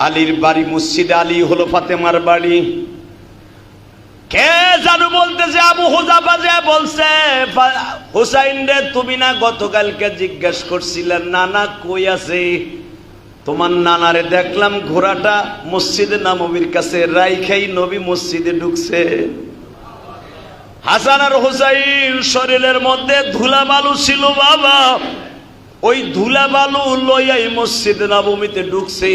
আলীর বাড়ি মসজিদে আলী হলো ফাতেমার বাড়ি। কে জানু বলতেছে, আবু হুযাফা যে বলছে, হুসাইন রে তুমি না গতকালকে জিজ্ঞেস করছিলেন নানা কই আছে? তোমার নানারে দেখলাম ঘোড়াটা মসজিদে নববীর কাছে রাইখাই নবী মসজিদে ঢুকছে। হাসান আর হুসাইন শরীরের মধ্যে ধুলা বালু ছিল বাবা, ওই ধুলা বালু লইয়াই মসজিদে নববীতে ঢুকছে।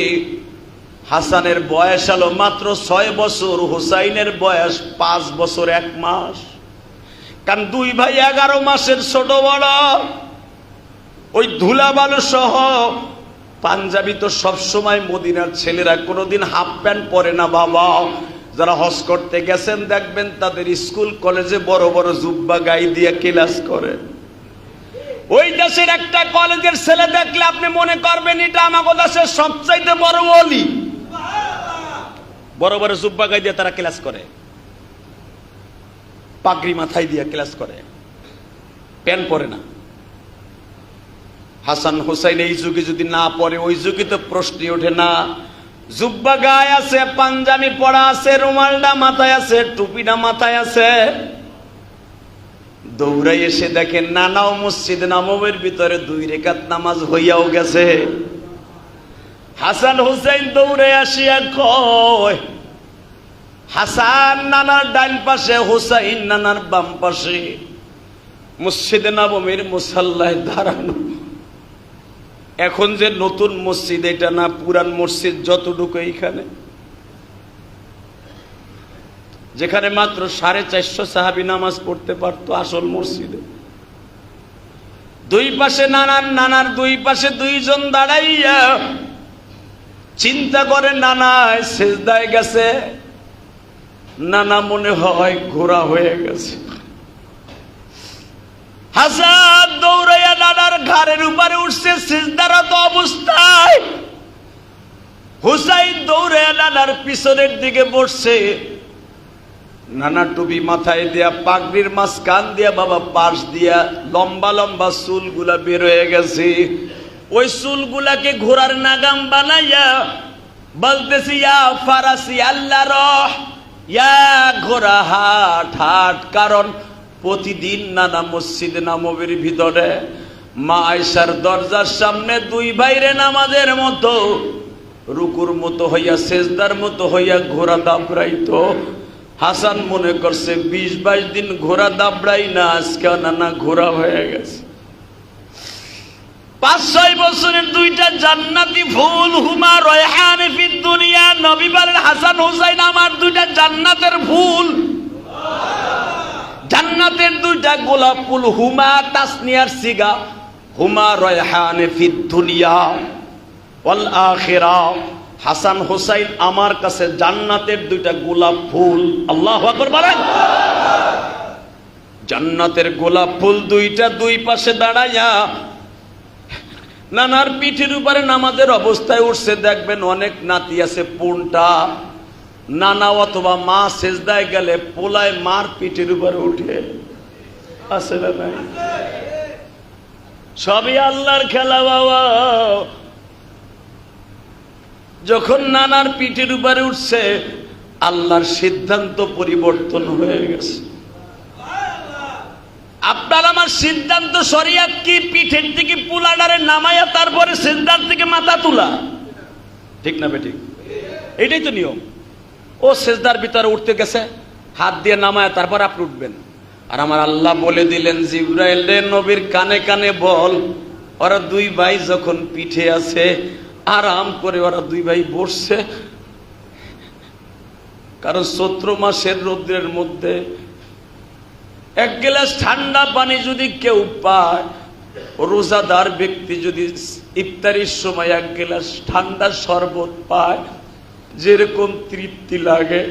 হাসানের বয়স হলো মাত্র 6 বছর, হুসাইনের বয়স 5 বছর 1 মাস। কারণ দুই ভাই 11 মাসের ছোট বড়। ওই ধুলা বালু সহ পাঞ্জাবি তো সবসময় মদিনার ছেলেরা কোনোদিন হাফ প্যান্ট পরে না বাবা। যারা হজ করতে গেছেন দেখবেন তাদের স্কুল কলেজে বড় বড় জুব্বা গায়ে দিয়ে ক্লাস করে। ওই দেশের একটা কলেজের ছেলে দেখলে আপনি মনে করবেন এটা আমাদের দেশের সবচাইতে বড় ওলি। বড় বড় জুব্বা গায়ে দিয়ে তারা ক্লাস করে, পাগড়ি মাথায় দিয়ে ক্লাস করে, প্যান্ট পরে না। হাসান হুসাইন এই যুগে যদি না পড়ে ওই যুগে তো প্রশ্নই ওঠে না। জুব্বা গায়ে আছে, পাঞ্জাবি পরা আছে, রুমালটা মাথায় আছে, টুপিটা মাথায় আছে। দৌড়াই এসে দেখেন নানাও মসজিদ নববীর ভিতরে 2 রাকাত নামাজ হইয়াও গেছে। হাসান হুসাইন দৌড়ে আসিয়া কয়, হাসান নানার ডান পাশে, হুসাইন নানার বাম পাশে, মসজিদে নববীর মুসাল্লায় দাঁড়ানো। এখন যে নতুন মসজিদ এটা না পুরান মসজিদ যতটুকু এইখানে, যেখানে মাত্র 450 সাহাবী নামাজ পড়তে পারতো আসল মসজিদে। দুই পাশে নানার দুই পাশে 2 জন দাঁড়াইয়া চিন্তা করে নানায় সেজদায় গেছে। নানা মনে হয় ঘোড়া হয়ে গেছে। হাসান দৌড়াইয়া নানার ঘাড়ের উপরে উঠছে সিজদারত অবস্থায়। হুসাইন দৌড়াইয়া নানার পিছনের দিকে বসছে। নানা টুপি মাথায় দিয়া, পাগড়ির মাঝখান দিয়া বাবা পাশ দিয়া লম্বা লম্বা চুলগুলা বের হয়ে গেছে। ওই চুলগুলাকে ঘোড়ার নাগাম বানাইয়া বলতেছি, ইয়া ফারাসি আল্লাহ রহ, ইয়া ঘোড়া হাট হাট। কারণ প্রতিদিন নানা মসজিদে নববীর ভিতরে মা আয়েশার দরজার সামনে 2 ভাইরে নামাজের মতো রুকুর মতো হইয়া সেজদার মতো হইয়া ঘোড়া দাবড়াইতো। হাসান মনে করছে 20-22 দিন ঘোড়া দাবড়াই না, আজকে নানা ঘোড়া হয়ে গেছে। 5-6 বছরের 2টা জান্নাতি ফুল, হুমা রায়হান ফিদ দুনিয়া। নবী বলেন হাসান হুসাইন আমার 2টা জান্নাতের ফুল, জান্নাতের 2টা গোলাপ ফুল। হুমা তাসনিয়ার সিগা, হুমা রায়হান ফিদ দুনিয়া ওয়াল আখিরাহ। হাসান হুসাইন আমার কাছে জান্নাতের 2টা গোলাপ ফুল। আল্লাহু আকবার বলেন। জান্নাতের গোলাপ ফুল 2টা 2 পাশে দাঁড়াইয়া নানার পিঠের উপরে নামাজের অবস্থায় উঠছে। দেখবেন অনেক নাতি আছে পুনটা, নানা অথবা মা সেজদায় গেলে পোলায় মার পিঠের উপরে উঠে আছে না নাই? সবই আল্লাহর খেলা বাবা। যখন নানার পিঠের উপরে উঠছে আল্লাহর সিদ্ধান্ত পরিবর্তন হয়ে গেছে। আপনার আমার সিদ্ধান্ত শরিয়ত কি পিঠের থেকে পুলাডারে নামায়া তারপরে সিজদার থেকে মাথা তোলা, ঠিক না বেঠিক? এটাই তো নিয়ম। ও সিজদার ভিতরে উঠতে গেছে, হাত দিয়ে নামায়া তারপর আপনি উঠবেন। আর আমার আল্লাহ বলে দিলেন জিবরাইল রে নবীর কানে কানে বল, ওরা 2 ভাই যখন পিঠে আছে আরাম করে ওরা 2 ভাই বসছে। কারণ চৈত্র মাসের রৌদ্রের মধ্যে 1 গ্লাস ঠান্ডা পানি যদি কেউ পায়, রোজাদার ব্যক্তি যদি ইফতারির সময় 1 গ্লাস ঠান্ডা শরবত পায়, যেরকম তৃপ্তি লাগে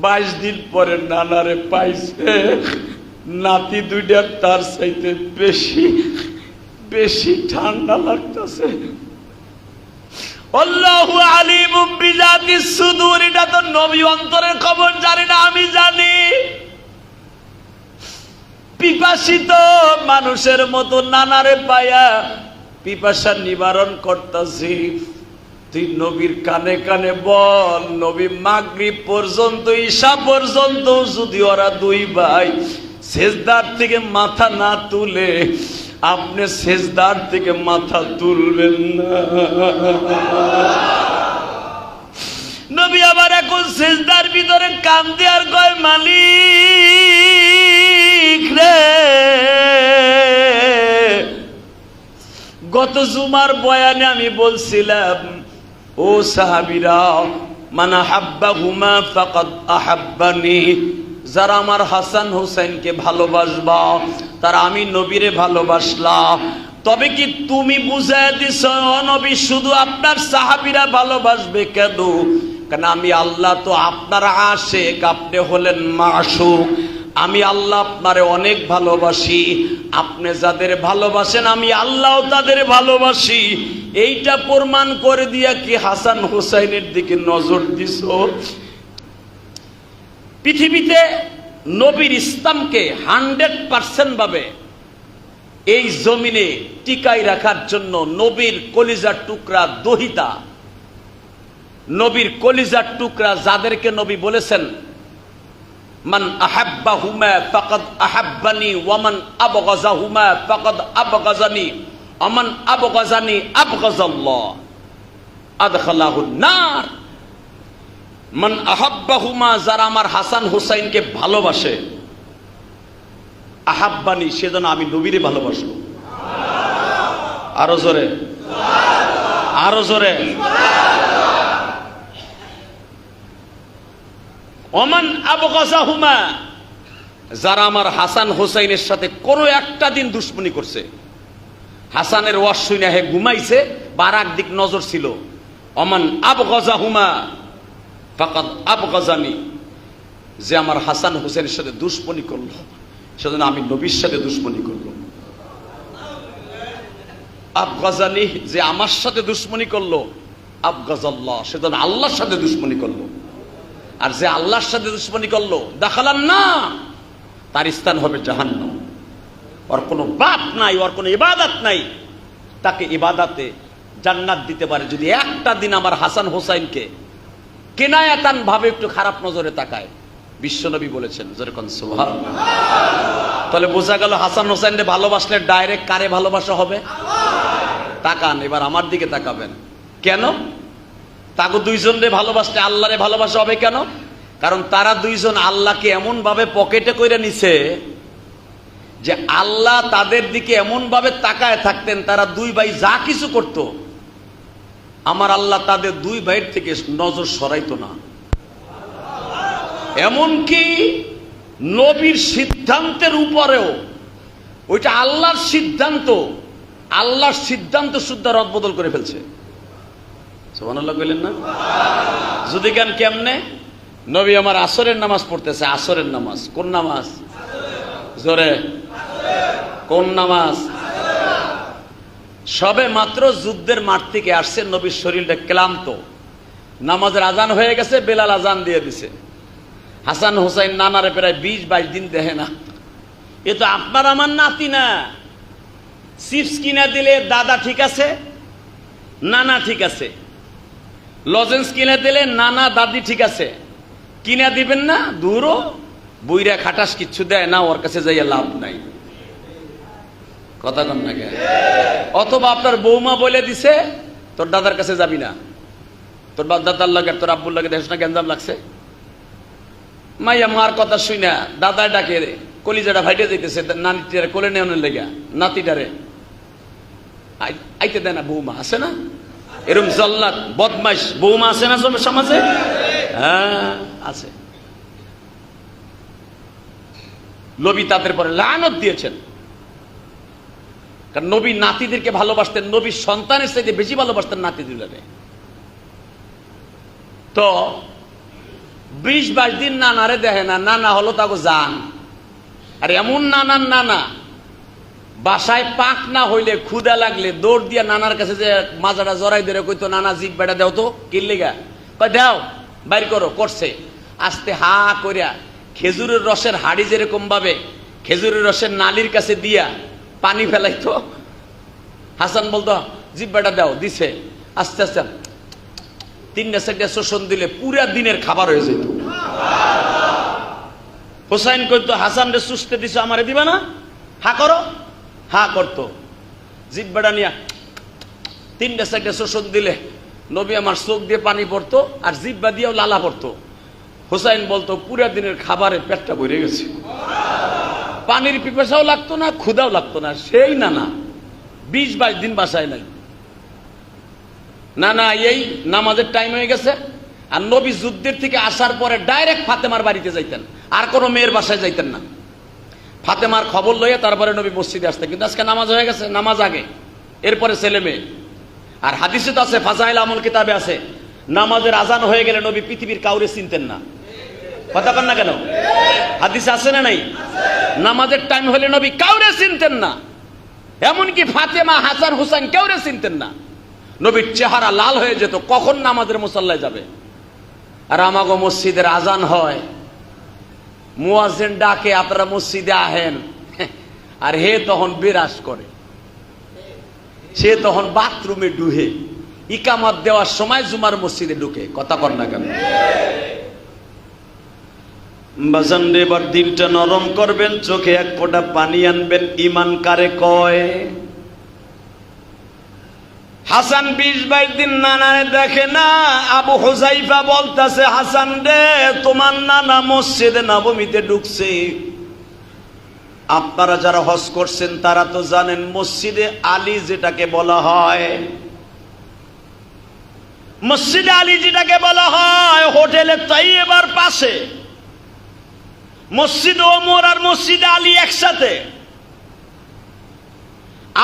22 দিন পরে নানারে পাইছে, নাতি 2টার তার চাইতে বেশি বেশি ঠান্ডা লাগতেছে। আল্লাহু আলিমুম বিযাতিস সুদূর। এটা তো নবী অন্তরের খবর জানে না, আমি জানি। পিপাসিত মানুষের মতো নানারে পায়া পিপাসা নিবারণ করতেছি। তুই নবীর কানে কানে বল, নবী মাগরিব পর্যন্ত ঈশা পর্যন্ত যদি ওরা দুই ভাই সেজদার থেকে মাথা না তুলে, আপনি সেজদার থেকে মাথা তুলবেন না। নবী আবার এখন সেজদার ভিতরে কান্দে আর কয়, মালিক রে, গত জুমার বয়ানে আমি বলছিলাম, ও সাহাবীরা, মান আহাব্বাহুমা ফাকাদ আহাব্বানি, যারা আমার হাসান হোসেনকে ভালোবাসবা তারা আমি নবীরে ভালোবাসলাম। তবে কি তুমি বুঝায় দিছ নবী শুধু আপনার সাহাবীরা ভালোবাসবে কেন? কারণ আমি আল্লাহ তো আপনার আশিক, আপনি হলেন মাশুক। আমি আল্লাহ আপনারে অনেক ভালোবাসি, আপনি যাদের ভালোবাসেন আমি আল্লাহও তাদের ভালোবাসি। এইটা প্রমাণ করে দিয়া কি হাসান হোসেনের দিকে নজর দিছ? পৃথিবীতে নবীর ইসলামকে 100% ভাবে এই জমিনে টিকাই রাখার জন্য নবীর কলিজার টুকরা দহিতা, নবীর কলিজার টুকরা যাদেরকে নবী বলেছেন, মান আহাব্বাহুমা ফাকাদ আহাব্বানি ওয়া মান আবগাযাহুমা ফাকাদ আবগাযানি ওয়া মান আবগাযানি আবগাযাল্লাহ আদখালাহুন নার। মান আহাব্বাহুমা, যারা আমার হাসান হুসাইনকে ভালোবাসে, আহাব্বানি, সেজন্য আমি নবীরে ভালোবাসবো। আরো জোরে, আরো জোরে। ওমান আবগাযাহুমা, যারা আমার হাসান হুসাইনের সাথে কোনো একটা দিন দুশ্মনী করছে, হাসানের ওয়াজ শুনে হে ঘুমাইছে বা আর দিক নজর ছিল, ওমান আবগাযাহুমা ফাকাদ আবগাযানি, যে আমার হাসান হুসাইনের সাথে দুশ্মনী করলো সেজন্য আমি নবীর সাথে দুশ্মনী করলো। আবগাযানি, যে আমার সাথে দুশ্মনী করলো, আবগাযাল্লাহ, সেজন্য আল্লাহর সাথে দুশ্মনী করলো। আর যে আল্লাহর সাথে দুশ্মনী করলো, দাখালান না, তার স্থান হবে জাহান্নাম। ওর কোনো বাপ নাই, ওর কোনো ইবাদত নাই, তাকে ইবাদতে জান্নাত দিতে পারে যদি একটা দিন আমার হাসান হোসাইনকে কেনায়াতান ভাবে একটু খারাপ নজরে তাকায়। বিশ্বনবী বলেছেন, যেরকম সুবহানাল্লাহ। তাহলে বোঝা গেল হাসান হোসেনকে ভালোবাসলে ডাইরেক্ট কারে ভালোবাসা হবে? তাকান, এবার আমার দিকে তাকাবেন। কেন? তাকে দুইজনরে ভালোবাসলে আল্লাহরে ভালোবাসা হবে কেন? কারণ তারা দুইজন আল্লাহকে এমন ভাবে পকেটে কইরা নিছে যে আল্লাহ তাদের দিকে এমন ভাবে তাকায় থাকতেন, তারা দুই ভাই যা কিছু করত, আমার আল্লাহ তাদের দুই ভাইয়ের থেকে নজর সরাইতো না। এমনকি নবীর সিদ্ধান্তের উপরেও, ওইটা আল্লাহর সিদ্ধান্ত, আল্লাহর সিদ্ধান্ত শুদ্ধ রদবদল করে ফেলছে। সুবহানাল্লাহ কইলেন না? যদি কেন কেমনে? নবী আমার আসরের নামাজ পড়তেছে, আসরের নামাজ। কোন নামাজ? জোরে, কোন নামাজ? সবে মাত্র যুদ্ধের মাঠ থেকে আসছে, নবীর শরীরটা ক্লান্ত, নামাজের আজান হয়ে গেছে, বেলাল আজান দিয়ে দিছে। হাসান হোসাইন নানারে প্রায় 20-22 দিন দেখে না। এ তো আপনার আমার নাতি না। চিপস কিনা দিলে দাদা ঠিক আছে, নানা ঠিক আছে। লজেন্স কিনে দিলে নানা দাদি ঠিক আছে, কিনা দিবেন না? দূরও বুইরা খাটাস কিচ্ছু দেয় না, ওর কাছে যাইয়া লাভ নাই। কথা কম না কে? অথবা আপনার বৌমা বলে দিছে তোর দাদার কাছে যাবি না, তোর দাদার লাগে তোর আব্বুর লাগে দেখ না গেঞ্জাম লাগছে। মাইয়া মার কথা শুই না দাদা ডাকে, কলিজাটা ভাইটে যাইতেছে, নাতিটারে কোলে নেওয়ানোর লেগা, নাতিটারে আইতে দেয় না। বৌমা আছে না এরকম জল্লাদ বদমাইশ বৌমা আছে না সমাজে? হ্যাঁ আছে। নবী তাদের পরে লানত দিয়েছেন, কারণ নবী নাতিদেরকে ভালোবাসতেন, নবীর সন্তানের চাইতে বেশি ভালোবাসতেন নাতিদেরকে। তো 20-22 দিন নানারে দেখে না, নানা হলো তাকে জান। আর এমন নানার নানা, বাসায় পাক না হইলে ক্ষুদা লাগলে দৌড় দিয়া নানার কাছে যে মাজাটা জড়াই ধরে কইতো, নানা জিভ বেটা দেও তো, কিনলেগা কয় দাও, বাইর করো, করছে। আস্তে হা করিয়া খেজুরের রসের হাড়ি যেরকম ভাবে খেজুরের রসের নালির কাছে দিয়া পানি ফেলাইতো, হাসান বলতো জিভ বেটা দাও, দিছে। আস্তে আস্তে তিনটা চারটা শোষণ দিলে পুরা দিনের খাবার হয়ে যেত। হোসাইন কইতো, হাসান রে সুস্থে দিছো, আমারে দিবা না? হা করো, হা করতো। জিব্বাটা নিয়া তিনটা চারটা শোষণ দিলে নবী আমার চোখ দিয়ে পানি পড়তো, আর জিব্বা দিয়েও লালা পড়তো। হোসাইন বলতো, পুরা দিনের খাবারে পেটটা ভরে গেছে, পানির পিপাসাও লাগতো না, ক্ষুধাও লাগতো না। সেই নানা 20-22 দিন বাসায় নাই। না এই নামাজের টাইম হয়ে গেছে, আর নবী যুদ্ধের থেকে আসার পরে ডাইরেক্ট ফাতেমার বাড়িতে যাইতেন, আর কোনো মেয়ের বাসায় যাইতেন না। ফাতেমার খবর লইয়া তারপরে নবী মসজিদে আসতেন। কিন্তু আজকে নামাজ হয়ে গেছে, নামাজ আগে, এরপরে ছেলে মেয়ে। আর হাদিসে তো আছে, ফাজাইল আমল কিতাবে আছে, নামাজের আজান হয়ে গেলে নবী পৃথিবীর কাউরে চিনতেন না। কথা কন না কেন? হাদিসে আছে না নাই? নামাজের টাইম হলে নবী কাউরে চিনতেন না, এমনকি ফাতেমা, হাসান, হুসাইন কাউরে চিনতেন না। নবীর চেহারা লাল হয়ে যেত, কখন নামাজের মুসাল্লায় যাবে। আর আমাগো মসজিদের আজান হয়, মুয়াজ্জিন ডাকে, আপনারা মসজিদে আহেন, আর হে তখন বিরাজ করে, সে তখন বাথরুমে ডুহে, ইকামত দেওয়ার সময় জুমার মসজিদে ঢুকে। কথা কর না কেন? বাজান রে, এবার দিলটা নরম করবেন, চোখে এক ফোঁটা পানি আনবেন। ইমান কারে কয়? হাসান 20-22 দিন নানারে দেখে না। আবু হুযাইফা বলতাছে, হাসান রে, তোমার নানা মসজিদে নববীতে ঢুকছে। আপনারা যারা হজ করছেন তারা তো জানেন, মসজিদে আলী যেটাকে বলা হয়, মসজিদে আলী যেটাকে বলা হয়, হোটেলে তাইয়্যিবার পাশে মসজিদ ওমর আর মসজিদে আলী একসাথে।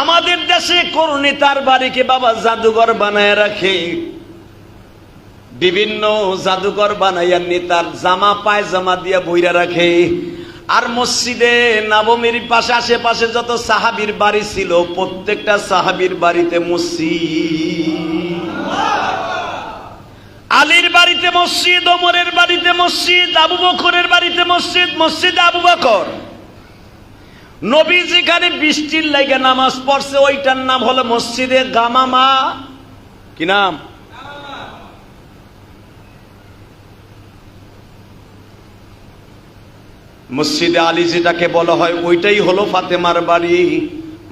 আমাদের দেশে কোন নেতার বাড়িকে বাবা জাদুঘর বানায় রাখে, বিভিন্ন জাদুঘর বানাইয়া নেতার জামা পায়জামা দিয়া বইরা রাখে। আর মসজিদে নববীর পাশে আশেপাশে যত সাহাবীর বাড়ি ছিল, প্রত্যেকটা সাহাবীর বাড়িতে মসজিদ। আলীর বাড়িতে মসজিদ, ওমরের বাড়িতে মসজিদ, আবু বকরের বাড়িতে মসজিদ, মসজিদ আবু বকর। নবী যেখানে বৃষ্টির লাগে নামাজ পড়ছে, ওইটার নাম হলো মসজিদে গামামা। কি নাম? মসজিদে আলী যেটাকে বলা হয়, ওইটাই হলো ফাতেমার বাড়ি।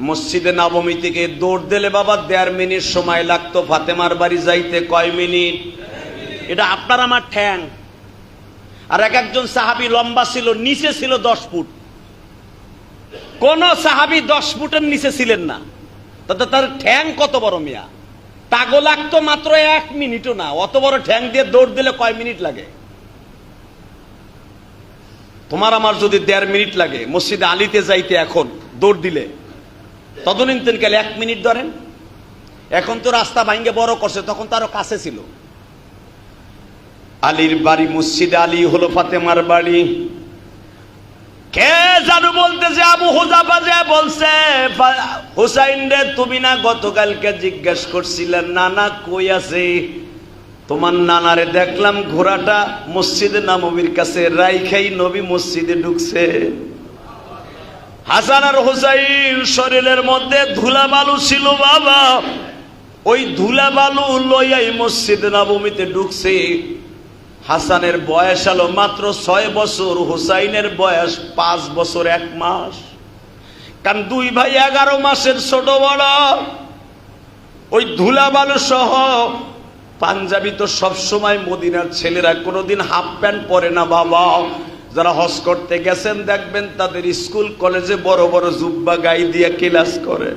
মসজিদে নববী থেকে দৌড় দিলে বাবা 1.5 মিনিট সময় লাগতো, ফাতেমার বাড়ি যাইতে কয় মিনিট? এটা আপনার আমার ঠ্যাং। আর এক একজন সাহাবী লম্বা ছিল, নিচে ছিল 10 ফুট। কোন সাহাবী 10 ফুটের নিচে ছিলেন না। তাতে তার ঠ্যাং কত বড় মিয়া! তাগো লাগতো মাত্র 1 মিনিটও না। অত বড় ঠ্যাং দিয়ে দৌড় দিলে কয় মিনিট লাগে? তোমার আমার যদি 1.5 মিনিট লাগে মসজিদে আলীতে যাইতে, এখন দৌড় দিলে তদনীন্তন গেলে 1 মিনিট ধরেন। এখন তো রাস্তা ভাঙ্গে বড় করছে, তখন তো আরো কাছে ছিল। আলীর বাড়ি মসজিদে আলী হলো ফাতেমার বাড়ি। কে জানু বলতেছে, আবু হুযাফা যে বলছে, হুসাইন রে, তুমি না গতকালকে জিজ্ঞেস করছিলেন নানা কই আছে? তোমার নানারে দেখলাম ঘোড়াটা মসজিদে নববীর কাছে রাইখাই নবী মসজিদে ঢুকছে। হাসান আর হুসাইন শরীরের মধ্যে ধুলা বালু ছিল বাবা, ওই ধুলা বালু লইয়াই মসজিদে নববীতে ঢুকছে। হাসানের বয়স হলো মাত্র 6 বছর, হুসাইনের বয়স 5 বছর 1 মাস। কারণ 2 ভাই 11 মাসের ছোট বড়। ওই ধুলা বালু সহ পাঞ্জাবি তো সবসময় মদিনার ছেলেরা কোনোদিন হাফ প্যান্ট পরে না বাবা। যারা হজ করতে গেছেন দেখবেন তাদের স্কুল কলেজে বড় বড় জুব্বা গায়ে দিয়ে ক্লাস করে।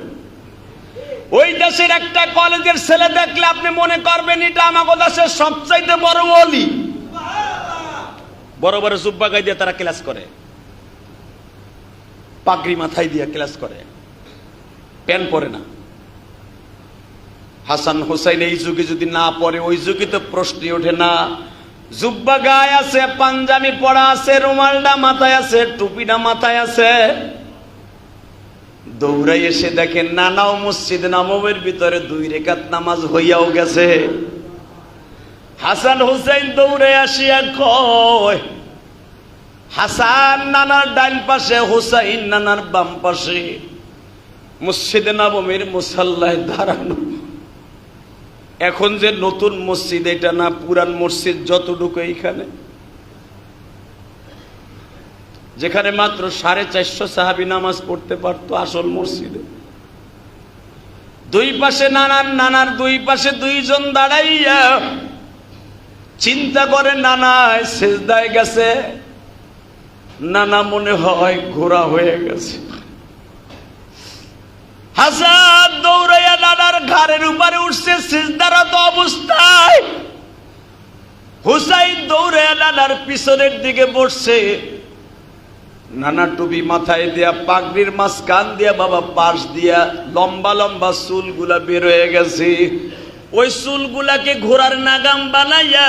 ওই দেশের একটা কলেজের ছেলে দেখলে আপনি মনে করবেন এটা আমাদের দেশের সবচাইতে বড় ওলি। বড় বড় জুব্বা গায়ে দিয়ে তারা ক্লাস করে, পাগড়ি মাথায় দিয়ে ক্লাস করে, প্যান্ট পরে না। হাসান হুসাইন এই যুগে যদি না পড়ে, ওই যুগে তো প্রশ্নই ওঠে না। জুব্বা গায়ে আছে, পাঞ্জাবি পরা আছে, রুমালটা মাথায় আছে, টুপিটা মাথায় আছে। দৌড়াই এসে দেখেন নানাও মসজিদ নববীর ভিতরে 2 রাকাত নামাজ হইয়াও গেছে। হাসান হুসাইন দৌড়ে আসিয়া কয়, হাসান নানার ডান পাশে, হুসাইন নানার বাম পাশে, মসজিদে নববীর মুসাল্লায় দাঁড়ানো। এখন যে নতুন মসজিদ, এটা না পুরান মসজিদ যতটুকু এইখানে, যেখানে মাত্র 450 সাহাবী নামাজ পড়তে পারতো আসল মসজিদে। দুই পাশে নানার দুই পাশে দুইজন দাঁড়াইয়া চিন্তা করে নানায় সেজদায় গেছে, নানা মনে হয় ঘোরা হয়ে গেছে। হাসান দৌড়াইয়া নানার ঘাড়ের উপরে উঠছে সিজদারত অবস্থায়। হুসাইন দৌড়াইয়া নানার পিছনের দিকে বসছে। নানা টুপি মাথায় দিয়া, পাগড়ির মাঝখান দিয়া বাবা পাশ দিয়া লম্বা লম্বা চুলগুলা বের হয়ে গেছে। ওই চুলগুলাকে ঘোড়ার নাগাম বানাইয়া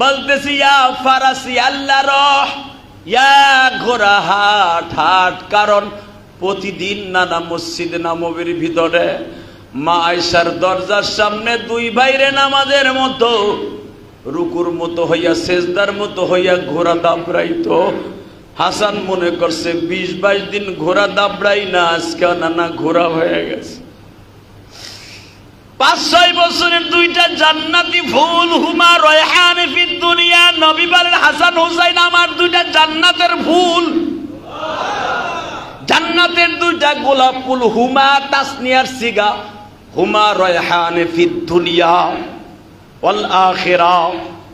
বলতেছি, ইয়া ফারাসি আল্লাহ রহ, ইয়া ঘোড়া হাট হাট। কারণ প্রতিদিন নানা মসজিদ নববীর ভিতরে মা আয়েশার দরজার সামনে দুই ভাইরে নামাজের মতো রুকুর মতো হইয়া সেজদার মতো হইয়া ঘোড়া দাবড়াইতো। হাসান মনে করছে 20-22 দিন ঘোড়া দাবড়াই না, আজকে নানা ঘোড়া হয়ে গেছে। 5-6 বছরের দুইটা জান্নাতি ফুল, হুমা রায়হান ফিদ দুনিয়া। নবী বলেন, হাসান হুসাইন আমার দুইটা জান্নাতের ফুল, জান্নাতের দুইটা গোলাপ ফুল। হুমা তাসনিয়ার সিগা, হুমা রায়হান ফিদ দুনিয়া ওয়াল আখিরাহ।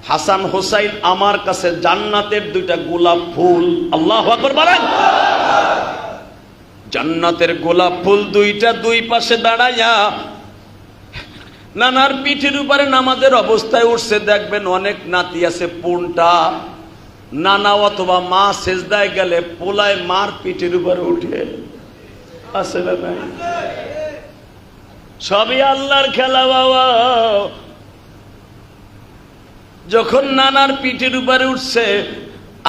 হাসান হুসাইন আমার কাছে জান্নাতের দুইটা গোলাপ ফুল। আল্লাহু আকবার বলেন। জান্নাতের গোলাপ ফুল দুইটা দুই পাশে দাঁড়াইয়া নানার পিঠের উপরে নামাজের অবস্থায় উঠছে। দেখবেন অনেক নাতি আছে পুনটা, নানা অথবা মা সেজদায় গেলে পোলায় মার পিঠের উপরে উঠে আছে না নাই? সবই আল্লাহর খেলা বাবা। যখন নানার পিঠের উপরে উঠছে,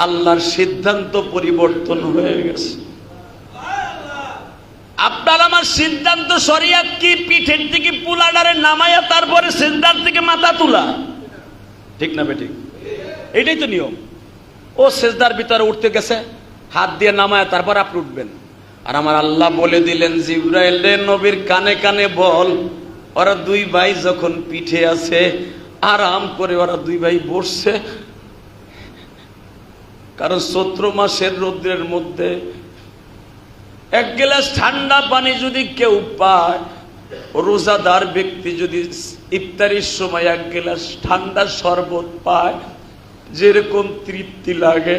আল্লাহর সিদ্ধান্ত পরিবর্তন হয়ে গেছে। আপনার আমার সিদ্ধান্ত শরিয়াত কি? পিঠের থেকে পুলাডারে নামাইয়া তারপরে সিজদার থেকে মাথা তোলা, ঠিক না বেঠিক? এটাই তো নিয়ম। ও সেজদার ভিতরে উঠতে গেছে, হাত দিয়ে নামায়া তারপর আপনি উঠবেন। আর আমার আল্লাহ বলে দিলেন, জিবরাইল রে নবীর কানে কানে বল, ওরা দুই ভাই যখন পিঠে আছে আরাম করে ওরা দুই ভাই বসছে। কারণ চৈত্র মাসের রৌদ্রের মধ্যে এক গ্লাস ঠান্ডা পানি যদি কেউ পায়, রোজাদার ব্যক্তি যদি ইফতারির সময় এক গ্লাস ঠান্ডা শরবত পায়, যেরকম তৃপ্তি লাগে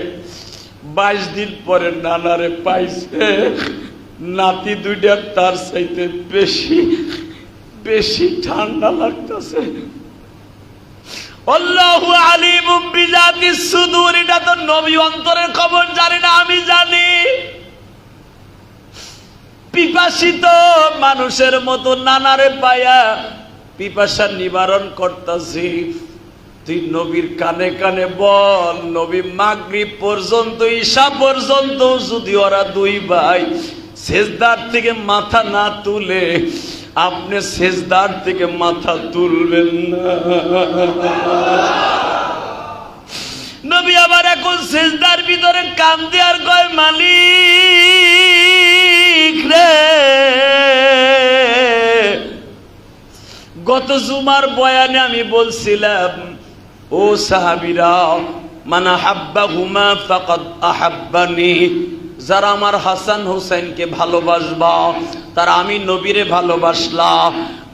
22 দিন পরে নানারে পাইছে, নাতি দুইটা তার চাইতে বেশি বেশি ঠান্ডা লাগতেছে। আল্লাহু আলিমুম বিযাতিস সুদূর। এটা তো নবী অন্তরের খবর জানে না, আমি জানি। পিপাসিত মানুষের মতো নানারে পায়া পিপাসা নিবারণ করতেছি। তুই নবীর কানে কানে বল, নবী মাগরিব পর্যন্ত ঈশা পর্যন্ত যদি ওরা দুই ভাই সেজদার থেকে মাথা না তুলে, আপনি সেজদার থেকে মাথা তুলবেন না। নবী আবার এখন সেজদার ভিতরে কান্দে আর কয়, মালিক রে, গত জুমার বয়ানে আমি বলছিলাম, ও সাহাবীরা, মান আহাব্বাহুমা ফাকাদ আহাব্বানি, যারা আমার হাসান হুসাইনকে ভালোবাসবা তারা আমি নবীরে ভালোবাসলা।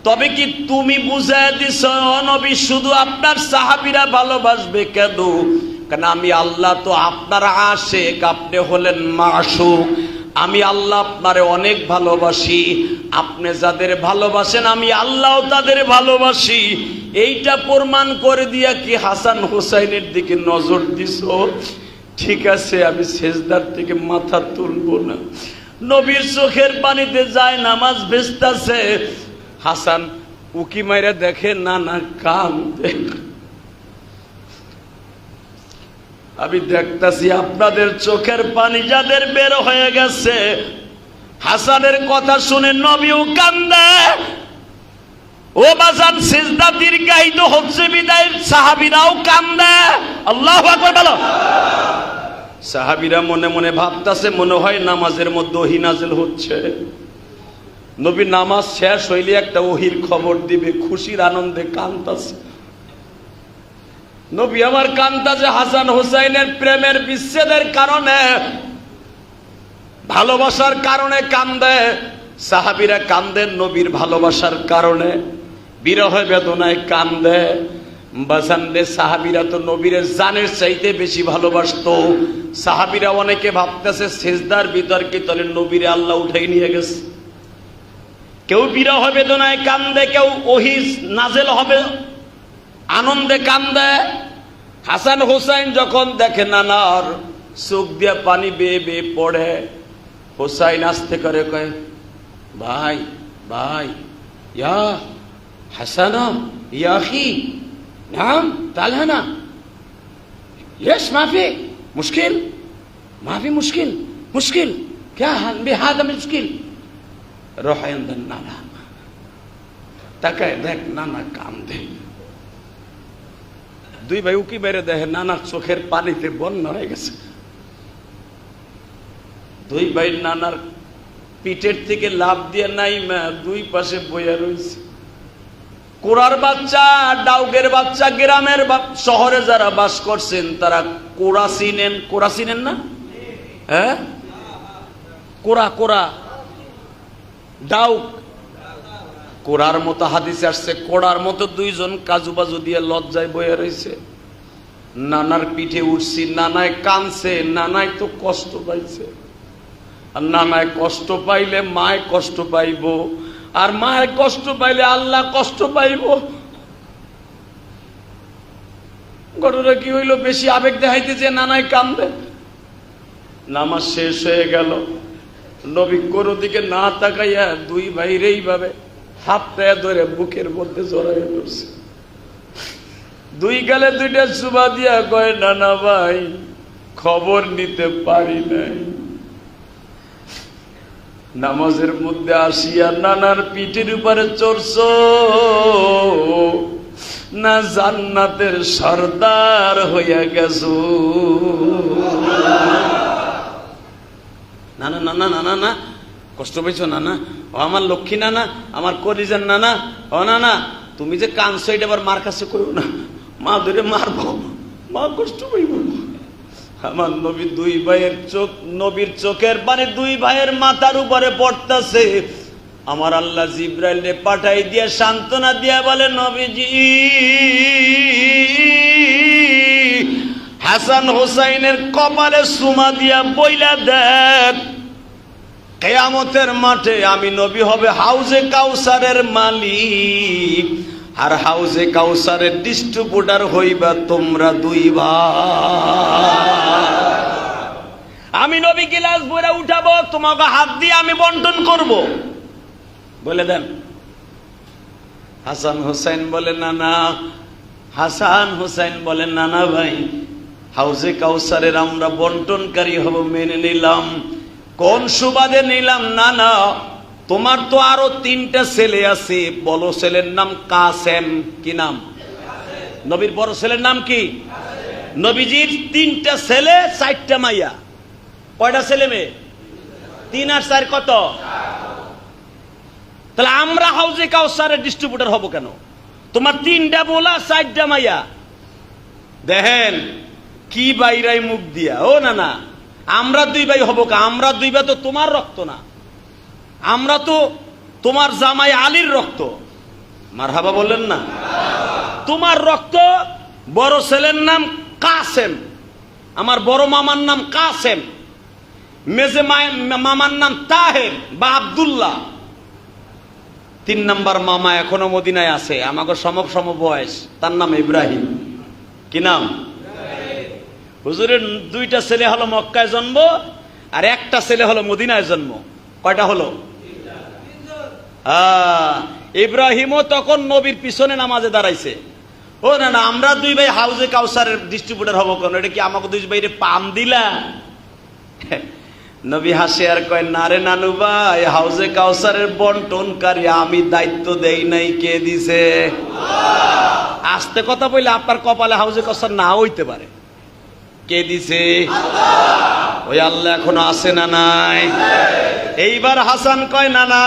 তবে কি তুমি বুঝায় দিছ নবী শুধু আপনার সাহাবীরা ভালোবাসবে কেন? কারণ আমি আল্লাহ তো আপনার আশিক, আপনি হলেন মাশুক। আমি আল্লাহ আপনারে অনেক ভালোবাসি, আপনি যাদের ভালোবাসেন আমি আল্লাহও তাদের ভালোবাসি। এইটা প্রমাণ করে দিয়া কি হাসান হুসাইনের দিকে নজর দিছ? ঠিক আছে, আমি সেজদার থেকে মাথা তুলবো না। নবীর চোখের পানিতে যায় নামাজ ভেস্তাছে। হাসান উকি মাইরা দেখে নানা কান্দে। আমি দেখতাছি আপনাদের চোখের পানি যাদের বের হয়ে গেছে, হাসানের কথা শুনে নবীও কান্দে। ও বাজান, সিজদা দীর্ঘায়িত হচ্ছে বিদায় সাহাবীরাও কান্দে। আল্লাহু আকবার বলো। সাহাবীরা মনে মনে ভাবতাছে, মনে হয় নামাজের মধ্যে ওহী নাযিল হচ্ছে। নবী নামাজ শেষ হইলে একটা ওহির খবর দিবে, খুশির আনন্দে কান্দাছে। নবী আমার কান্দাছে হাসান হুসাইনের প্রেমের বিচ্ছেদের কারণে, ভালোবাসার কারণে কান্দে। সাহাবীরা কান্দেন নবীর ভালোবাসার কারণে, বিরহ বেদনায় কান্দে। বাজানরে সাহাবীরা তো নবীর জানের চাইতে বেশি ভালোবাসতো। সাহাবীরা অনেকে ভাবতেছে সিজদার ভিতর কি তলে নবীরে আল্লাহ উঠাই নিয়ে গেছে। কেউ বিরহ বেদনায় কান্দে, কেউ ওহী নাজেল হবে আনন্দে কান্দে। হাসান হুসাইন যখন দেখে নানার চোখ দিয়ে পানি বেয়ে বেয়ে পড়ে, হুসাইন আস্তে করে কয়, ভাই ভাই, ইয়া হাসানা ইয়া আখি, নাম তাহলে না ليش ما في مشكل ما في مشكل مشكل क्या بهذا مشكل روح عند النانا তাকায় দেখ নানা কান্দে। দুই ভাই উকি বেড়ে দেখে নানার চোখের পানিতে বন্যা হয়ে গেছে। দুই ভাই নানার পিঠের থেকে লাফ দিয়ে নাই মা দুই পাশে বইয়া রয়েছে। কোরার বাচ্চা, ডাউগের বাচ্চা, গ্রামের শহরে যারা বাস করছেন তারা কোরা চিনেন। কোরা চিনেন না? হ্যাঁ, কোরা কোরা ডাউগ। কোরার মতো হাদিসে আসছে, কোড়ার মতো দুইজন কাজু বাজু দিয়ে লজ্জায় বয়ে রয়েছে। নানার পিঠে উঠছি, নানায় কানছে, নানায় তো কষ্ট পাইছে। আর নানায় কষ্ট পাইলে মায় কষ্ট পাইব, আর মায়ের কষ্ট পাইলে আল্লাহ কষ্ট পাইব। ঘটনা কি হইল, বেশি আবেগ দেখাইতেছে, নানায় কান্দে। নামাজ শেষ হয়ে গেল, নবী কোন দিকে না তাকাইয়া দুই ভাইরে এইভাবে হাতটা ধরে বুকের মধ্যে জড়াইয়া ধরছে। দুই গালে দুইটা চুমা দিয়া কয়, নানা ভাই খবর নিতে পারি নাই। নামাজের মধ্যে আসিয়া নানার পিঠের উপরে চড়ছ না জান্নাতের সর্দার হইয়া গেছ। নানা নানা নানা না কষ্ট পাইছো নানা, ও আমার লক্ষ্মী নানা, আমার কলিজার নানা, ও নানা তুমি যে কাঁদছো এটা আবার মার কাছে কইও না, মা ধরে মারবো, মা কষ্ট পাইব। আমার নবী দুই ভাইয়ের চোখ, নবীর চোখের পানি দুই ভাইয়ের মাথার উপরে পড়তেছে। আমার আল্লাহ জিব্রাইলে পাঠাই দিয়ে সান্ত্বনা দিয়া বলে, নবীজি হাসান হুসাইনের কপালে সুমা দিয়া বইলা দেখ, কিয়ামতের মাঠে আমি নবী হবে হাউজে কাউসারের মালিক, আর হাউজে কাউসারের ডিস্ট্রিবিউটর হইবা তোমরা দুই ভাই। আমি নবী গিলাস ভরে উঠাবো, তোমাকে হাত দিয়ে আমি বন্টন করব, বলে দেন। হাসান হুসাইন বলে নানা, হাসান হুসাইন বলে নানা ভাই হাউজে কাউসারের আমরা বন্টনকারী হব, মেনে নিলাম। কোন সুবাদে নিলাম? নানা তোমার তো আরো তিনটা ছেলে আছে, বড় ছেলের নাম কাসেম। কি নাম? নবীর বড় ছেলের নাম কি? নবীজির তিনটা ছেলে, চারটা মাইয়া। কয়টা ছেলে মেয়ে? 3 আর 4 কত? তাহলে আমরা হাউজে কাউসারের ডিস্ট্রিবিউটর হব কেন? তোমার 3টা বোলা, 4টা মাইয়া। দেখেন কি বাইরাই মুখ দিয়া। ও না না, আমরা দুই ভাই হব কা? আমরা দুই ভাই তো তোমার রক্ত না, আমরা তো তোমার জামাই আলীর রক্ত। মারহাবা বললেন না? তোমার রক্ত। বড় ছেলের নাম কাসেম, আমার বড় মামার নাম কাসেম, মেজে মামার নাম তাহের বা আব্দুল্লাহ। 3 নাম্বার মামা এখনো মদিনায় আছে, আমাকে সম বয়স, তার নাম ইব্রাহিম। কি নাম? হুজুরের 2টা ছেলে হলো মক্কায় জন্ম, আর একটা ছেলে হলো মদিনায় জন্ম। কয়টা হলো? ইব্রাহিমও তখন নবীর পিছনে নামাজে দাঁড়াইছে। ও না না, আমরা দুই ভাই হাউজে কাউসারের ডিস্ট্রিবিউটর হবো কেন? এটা কি আমাকে দুই ভাইরে পাম দিলা? নবী হাসে আর কয়, না রে নানু ভাই, হাউজে কাউসারের বন্টনকারী আমি, দায়িত্ব দেই নাই। কে দিছে? আস্তে কথা বললে আপনার কপালে হাউজে কাউসার না হইতে পারে। কে দিছে? ওই আল্লাহ এখনো আছে না নাই? এইবার হাসান কয়, না না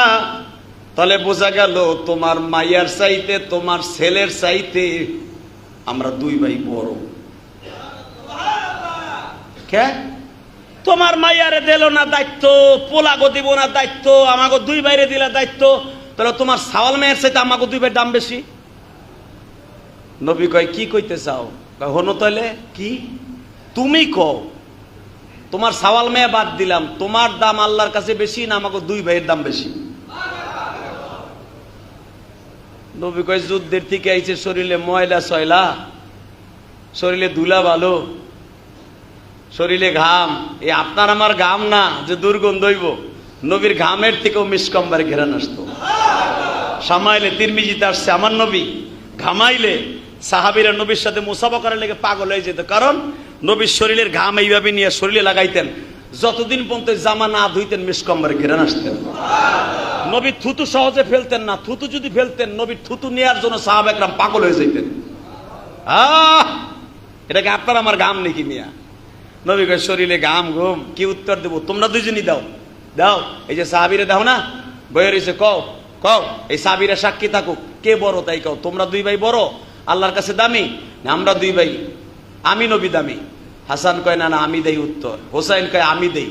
তাহলে বোঝা গেল তোমার মাইয়ার চাইতে তোমার ছেলের চাইতে আমরা দুই ভাই বড়। কে তোমার মাইয়ারে দিল না দায়িত্ব, পোলাগো দিব না দায়িত্ব, আমাকে দুই ভাইরে দিলা দায়িত্ব, তাহলে তোমার সাওয়াল মেয়ের চাইতে আমাকে দুই ভাইয়ের দাম বেশি। নবী কয় কি কইতে চাও? হনো তাহলে কি তুমি কও, তোমার সাওয়াল মেয়ে বাদ দিলাম, তোমার দাম আল্লাহর কাছে বেশি না আমাকে দুই ভাইয়ের দাম বেশি? নবী কয় যুদ্ধের থেকে আইছে, শরীরে ময়লা সয়লা, শরীরে ধুলা ভালো, শরীরে ঘাম, এই আপনার আমার ঘাম না যে দুর্গন্ধ হইব, নবীর ঘামের থেকেও মিসকম্বার ঘেরান আসতো। সামাইলে তিরমিজিতে আসছে আমার নবী ঘামাইলে সাহাবীরা নবীর সাথে মুসাফা করার লেগে পাগল হয়ে যেত, কারণ নবীর শরীরের ঘাম এইভাবে নিয়ে শরীরে লাগাইতেন, যতদিন পর্যন্ত জামা না ধুইতেন মিসকম্বার ঘেরান আসতেন। নবী থুতু সহজে ফেলতেন না, থুতু যদি ফেলতেন নবীর থুতু নেওয়ার জন্য সাহাবা একরাম পাগল হয়ে যেতেন। এটাকে আপনার আমার ঘাম নাকি মিয়া? নবী কয় শরীরে ঘাম ঘুম, কি উত্তর দেব? তোমরা দুজনই দাও দাও। এই যে সাহাবীরে দাও না বইয়ে রয়েছে, কও কও, এই সাহাবীরা সাক্ষী থাকুক, কে বড় তাই কও। তোমরা দুই ভাই বড়, আল্লাহর কাছে দামি না আমরা দুই ভাই? আমি নবী দামি। হাসান কয় না না আমি দেই উত্তর। হোসাইন কয় আমি দেই।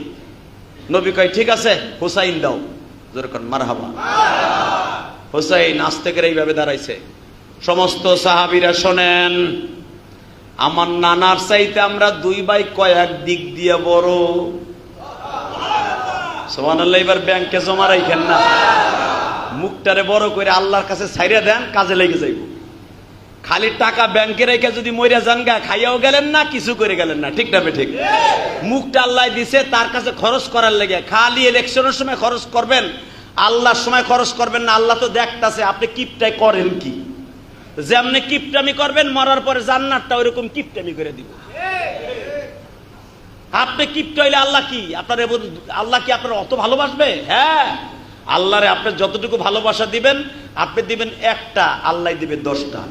নবী কয় ঠিক আছে হোসাইন দাও। যেরকম মারহাবা। হোসাইন আস্তে করে এইভাবে দাঁড়াইছে। সমস্ত সাহাবীরা শোনেন, আমার নানার চাইতে আমরা দুই ভাই কয়েক দিক দিয়ে বড়। সুবহানাল্লাহ। এবার ব্যাংকে জমা রাখেন না, মুখটারে বড় করে আল্লাহর কাছে ছাইরা দেন, কাজে লেগে যাইব। খালি টাকা ব্যাংকে রেখে যদি মইরা যান গা, খাইয়াও গেলেন না, কিছু করে গেলেন না, ঠিক না ঠিক? মুখটা আল্লাহ দিছে তার কাছে খরচ করার লেগে, খালি ইলেকশনের সময় খরচ করবেন, আল্লাহর সময় খরচ করবেন না। আল্লাহ তো দেখতাছে আপনি কিপটাই করেন কি, যেমনি কিপটামি করবেন মরার পরে জান্নাতটা ওইরকম কিপটামি করে দিব। আপনি কিপটা হইলে আল্লাহ কি আপনার, আল্লাহ কি আপনার অত ভালোবাসবে? হ্যাঁ, আল্লাহরে আপনি যতটুকু ভালোবাসা দিবেন, আপনি দিবেন একটা, আল্লাহ দিবে 10টা।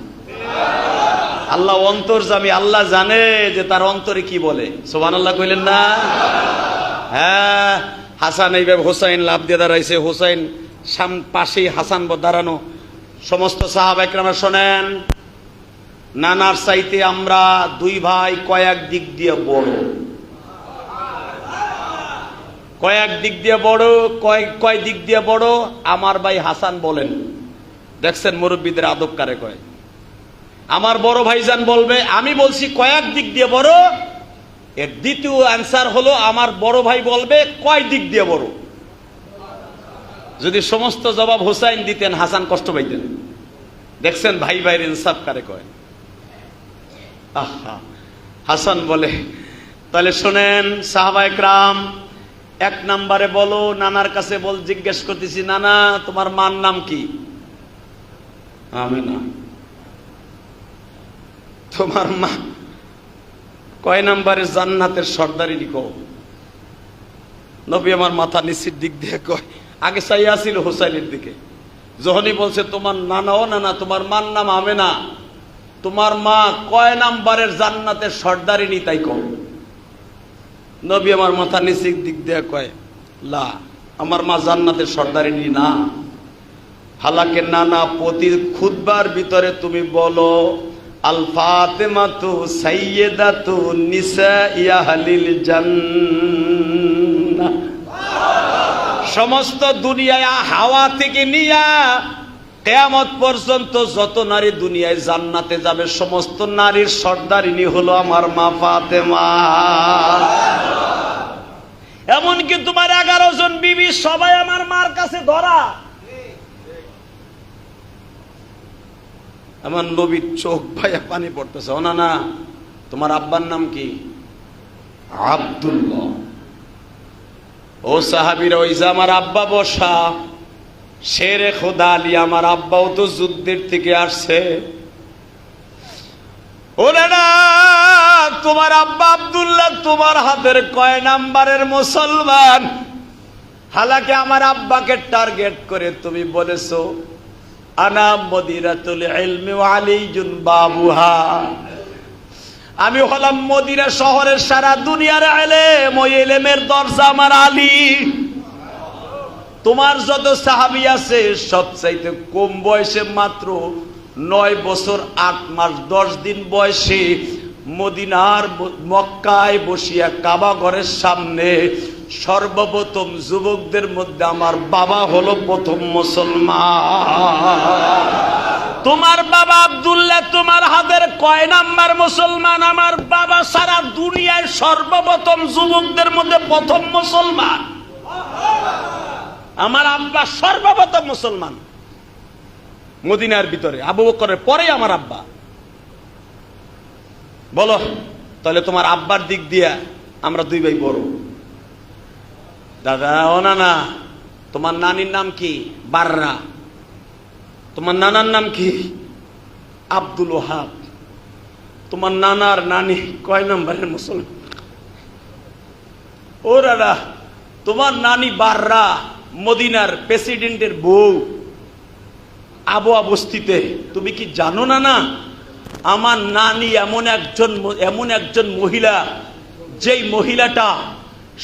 আল্লাহ অন্তর্যামী, আল্লাহ জানে যে তার অন্তরে কি বলে। সুবহানাল্লাহ কইলেন না? হ্যাঁ। হাসান এইভাবে হোসাইন লাভ দিয়ে দাঁড়াইছে, হোসাইন পাশেই হাসান দাঁড়ানো। সমস্ত সাহাবা একরাম শোনেন, নানার চাইতে আমরা দুই ভাই কয়েক দিক দিয়ে বড়। কয়েক দিক দিয়ে বড়, কয় দিক দিয়ে বড়? আমার ভাই হাসান বলেন। দেখছেন মুরব্বীদের আদব কারে কয়? আমার বড় ভাইজান বলবে, আমি বলছি কয়েক দিক দিয়ে বড়। এর দ্বিতীয় অ্যান্সার হলো আমার বড় ভাই বলবে কয় দিক দিয়ে বড়। যদি সমস্ত জবাব হোসাইন দিতেন, হাসান কষ্ট পাইতেন। দেখছেন ভাই ভাইয়ের ইনসাফ কারে কয়? আহা। হাসান বলে, তাহলে শোনেন সাহাবা একরাম, এক নম্বরে বলো, নানার কাছে বল, জিজ্ঞেস করতেছি, নানা তোমার মার নাম কি? আমিনা। তোমার মা কয় নম্বরে জান্নাতের সর্দারিনী কও? নবী আমার মাথা নিচের দিক দিয়ে কয়, আগে চাইয়া ছিল হোসাইনের দিকে। যখনই বলছে তোমার নানাও নানা, তোমার মার নাম আমেনা, তোমার মা কয় নাম্বারের জান্নাতের সর্দারিনী তাই কও। নবী আমার মাথা নিচের দিক দিয়ে কয়, লা, আমার মা জান্নাতের সর্দারিনী না। হালাকে নানা, প্রতি খুতবার ভিতরে তুমি বলো, আল ফাতেমাতু সাইয়্যিদাতু নিসাই আহলিল জান্নাহ। সমস্ত দুনিয়ায় হাওয়া থেকে নিয়া কিয়ামত পর্যন্ত যত নারী দুনিয়ায় জান্নাতে যাবে, সমস্ত নারীর সর্দারিনী হলো আমার মা ফাতেমা। এমনকি তোমার 11 জন বিবি সবাই আমার মার কাছে ধরা। আমার নবীর চোখ ভাইয়া পানি পড়তেছে। ও না, তোমার আব্বার নাম কি? আব্দুল্লাহ। ও সাহাবীরা, ওই যে আমার আব্বা বসা, শেরে খোদা আলী, আমার আব্বাও তো যুদ্ধের থেকে আসছে। ও না, তোমার আব্বা আব্দুল্লাহ তোমার হাতের কয় নাম্বারের মুসলমান? হালাকে আমার আব্বাকে টার্গেট করে তুমি বলেছো, আনা মদিনাতুল ইলমি ওয়া আলীজুন বাবুহা। আমি হলাম মদিনা শহরের সারা দুনিয়ার ইলম, ওই ইলমের দরজা আমার আলী। তোমার যত সাহাবী আছে সবচাইতে কম বয়সে মাত্র 9 বছর 8 মাস 10 দিন বয়সে মদিনার মক্কায় বসিয়া কাবা ঘরের সামনে সর্বপ্রথম যুবকদের মধ্যে আমার বাবা হলো প্রথম মুসলমান। তোমার বাবা আব্দুল্লাহ তোমার হাতের কয় নাম্বার মুসলমান? আমার বাবা সারা দুনিয়ায় সর্বপ্রথম যুবকদের মধ্যে প্রথম মুসলমান। আমার আব্বা সর্বপ্রথম মুসলমান মদিনার ভিতরে, আবু বকরের পরে আমার আব্বা। বলো তাহলে তোমার আব্বার দিক দিয়া আমরা 2 ভাই বড়। দাদা ও নানা, তোমার নানির নাম কি? বাররা। তোমার নানার নাম কি? আব্দুল ওহাব। তোমার নানার নানি কয় নম্বরের মুসলমান? ও দাদা, তোমার নানি বাররা মদিনার প্রেসিডেন্টের বউ আবওয়া বস্তিতে। তুমি কি জানো না? না, আমার নানি এমন একজন মহিলা, যেই মহিলাটা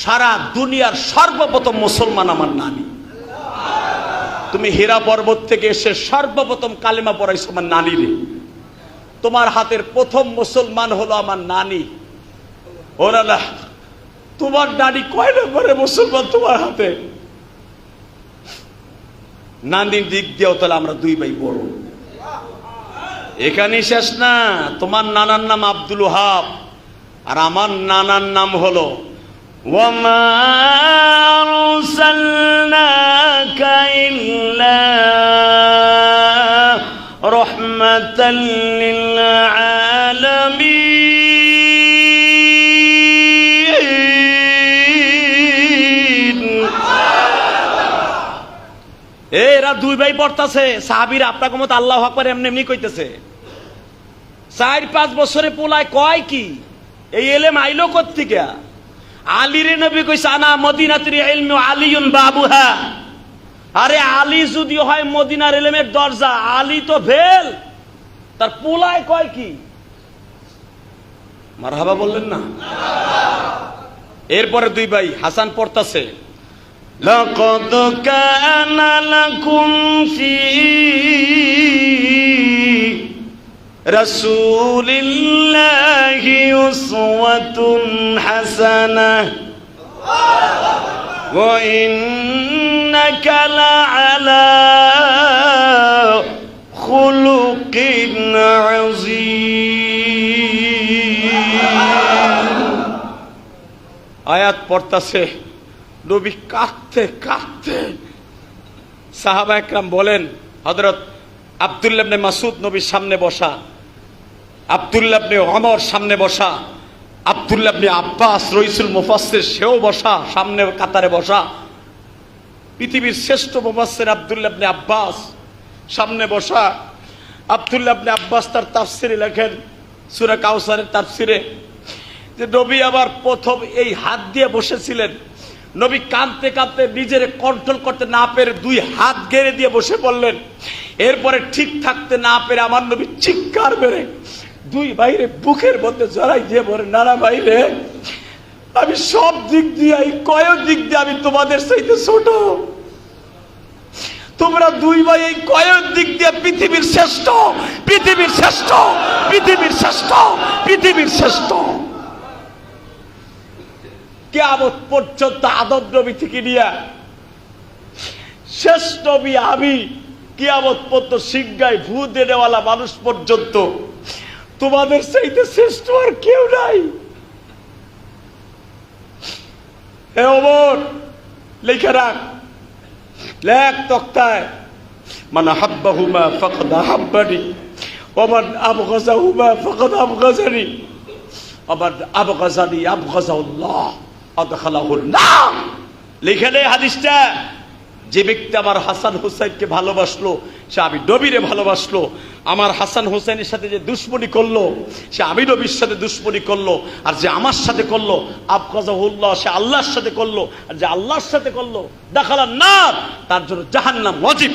সারা দুনিয়ার সর্বপ্রথম মুসলমান আমার নানি। তুমি হীরা পর্বত থেকে এসে সর্বপ্রথম কালেমা পড়াইছো আমার নানিরে। তোমার হাতের প্রথম মুসলমান হলো আমার নানি। ওরা না, তোমার নানি কয় নম্বরে মুসলমান তোমার হাতে? নানির দিক দিয়েও তাহলে আমরা 2 ভাই বড়। এখানেই শেষ না, তোমার নানার নাম আব্দুল ওহাব আর আমার নানার নাম হলো ওয়ামা আরসালনাকা ইল্লা রাহমাতাল লিল আলামিন। এরা 2 ভাই পড়তাছে, সাহাবীরা আপনাকে মত আল্লাহু আকবার এমনি এমনি কইতেছে। 4-5 বছরে পোলায় কয় কি? এই এলেম আইলো কোত্থেকে? আলীরে নবী কইছে আনা মদিনাতুল ইলমি আলিয়ুন বাবুহা। আরে আলী যদি হয় মদিনার ইলমের দরজা, আলী তো ফেল। তার পোলায় কয় কি? মারহাবা বললেন না? এরপরে 2 ভাই হাসান পড়তাছে লাকাদ কানা লাকুম ফি রাসূলিল্লাহি উসওয়াতুন হাসানাহ ওয়া ইন্নাকা লাআলা খুলুকিন আযীম। আয়াত পড়তাছে, নবী কাঁদতে কাঁদতে। সাহাবা একরাম বলেন, হযরত আব্দুল্লাহ ইবনে মাসউদ নবীর সামনে বসা, আব্দুল্লাহ ইবনে ওমর সামনে বসা, আব্দুল্লাহ ইবনে আব্বাস রইসুল মুফাসসির সেও বসা, সামনে কাতারে বসা। পৃথিবীর শ্রেষ্ঠ মুফাসসির আব্দুল্লাহ ইবনে আব্বাস সামনে বসা। আব্দুল্লাহ ইবনে আব্বাস তার তাফসিরে লেখেন, সূরা কাউসারের তাফসিরে, যে নবী আবার প্রথম এই হাত দিয়ে বসেছিলেন। নবী কাঁদতে কাঁদতে নিজের কন্ট্রোল করতে না পেরে 2 হাত গেড়ে দিয়ে বসে পড়লেন। এরপরে ঠিক থাকতে না পেরে আমার নবী চিৎকার মেরে 2 ভাইরে বুকের মধ্যে জড়াই দিয়ে বলে, নানা ভাইরে, আমি সব দিক দিয়ে, কয় দিক দিয়ে আমি তোমাদের চাইতে ছোট। তোমরা 2 ভাই এই কয় দিক দিয়ে পৃথিবীর শ্রেষ্ঠ, পৃথিবীর শ্রেষ্ঠ, পৃথিবীর শ্রেষ্ঠ, পৃথিবীর শ্রেষ্ঠ। কিয়ামত পর্যন্ত আদম নবী থেকে নিয়ে শেষ নবী আমি, কিয়ামত পর্যন্ত সিংহায় ভূ দেনেওয়ালা মানুষ পর্যন্ত তোমাদের চাইতে শ্রেষ্ঠ আর কেউ নাই। হে ওমর, লিখে রাখ, লেখ তক্তায়, মান আহাব্বাহুমা ফাকাদ আহাব্বানি ওয়া মান আবগাযাহুমা ফাকাদ আবগাযানি ওয়া মান আবগাযানি আবগাযাহুল্লাহ আদখালাহুন নার। লিখে নে হাদিসটা। যে ব্যক্তি আমার হাসান হুসাইনকে ভালোবাসলো সে আমি নবীরে ভালোবাসলো। আমার হাসান হুসাইনের সাথে যে দুশ্মনী করলো সে আমি নবীর সাথে দুশ্মনী করলো। আর যে আমার সাথে করলো আবগাযাহুল্লাহ, সে আল্লাহর সাথে করলো। আর যে আল্লাহর সাথে করলো দাখালান নার, তার জন্য জাহান্নাম ওয়াজিব।